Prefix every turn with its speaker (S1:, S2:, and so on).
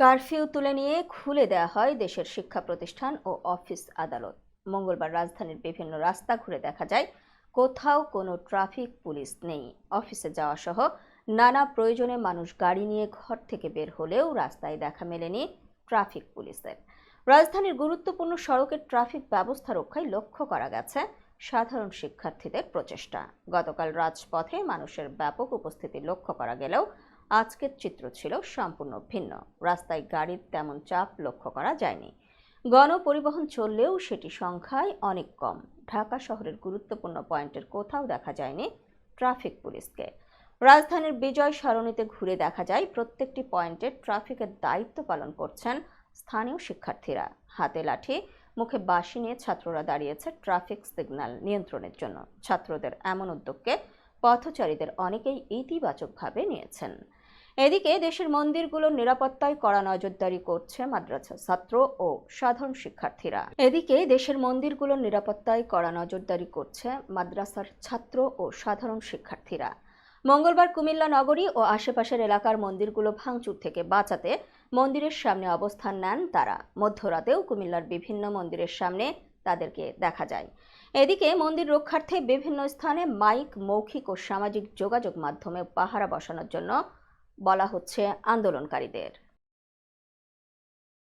S1: Curfew তুলে নিয়ে খুলে দেওয়া হয় দেশের শিক্ষা প্রতিষ্ঠান ও অফিস আদালত। মঙ্গলবার রাজধানীর বিভিন্ন রাস্তা ঘুরে দেখা যায় কোথাও কোনো ট্রাফিক পুলিশ নেই। অফিসে যাওয়া সহ নানা প্রয়োজনে মানুষ গাড়ি নিয়ে ঘর থেকে বের হলেও রাস্তায় দেখা মেলেনি ট্রাফিক পুলিশের। রাজধানীর গুরুত্বপূর্ণ সড়কের ট্রাফিক ব্যবস্থা রক্ষায় লক্ষ্য করা গেছে সাধারণ শিক্ষার্থীদের প্রচেষ্টা। গতকাল রাজপথে মানুষের ব্যাপক উপস্থিতি লক্ষ্য করা গেলেও আজকের চিত্র ছিল সম্পূর্ণ ভিন্ন। রাস্তায় গাড়ির তেমন চাপ লক্ষ্য করা যায়নি। গণপরিবহন চললেও সেটি সংখ্যায় অনেক কম। ঢাকা শহরের গুরুত্বপূর্ণ পয়েন্টের কোথাও দেখা যায়নি ট্রাফিক পুলিশকে। রাজধানীর বিজয় সরণিতে ঘুরে দেখা যায় প্রত্যেকটি পয়েন্টে ট্রাফিকের দায়িত্ব পালন করছেন স্থানীয় শিক্ষার্থীরা। হাতে লাঠি, মুখে বাঁশি নিয়ে ছাত্ররা দাঁড়িয়েছে ট্রাফিক সিগন্যাল নিয়ন্ত্রণের জন্য। ছাত্রদের এমন উদ্যোগকে পথচারীদের অনেকেই ইতিবাচকভাবে নিয়েছেন। এদিকে দেশের মন্দিরগুলোর নিরাপত্তায় কড়া নজরদারি করছে মাদ্রাসা ছাত্র ও সাধারণ শিক্ষার্থীরা। মাদ্রাসার ছাত্র ও সাধারণ শিক্ষার্থীরা মঙ্গলবার কুমিল্লা নগরী ও আশেপাশের এলাকার মন্দিরগুলো ভাঙচুর থেকে বাঁচাতে মন্দিরের সামনে অবস্থান নেন তারা। মধ্যরাতেও কুমিল্লার বিভিন্ন মন্দিরের সামনে তাদেরকে দেখা যায়। এদিকে মন্দির রক্ষার্থে বিভিন্ন স্থানে মাইক, মৌখিক ও সামাজিক যোগাযোগ মাধ্যমে পাহারা বসানোর জন্য বলা হচ্ছে আন্দোলনকারীদের।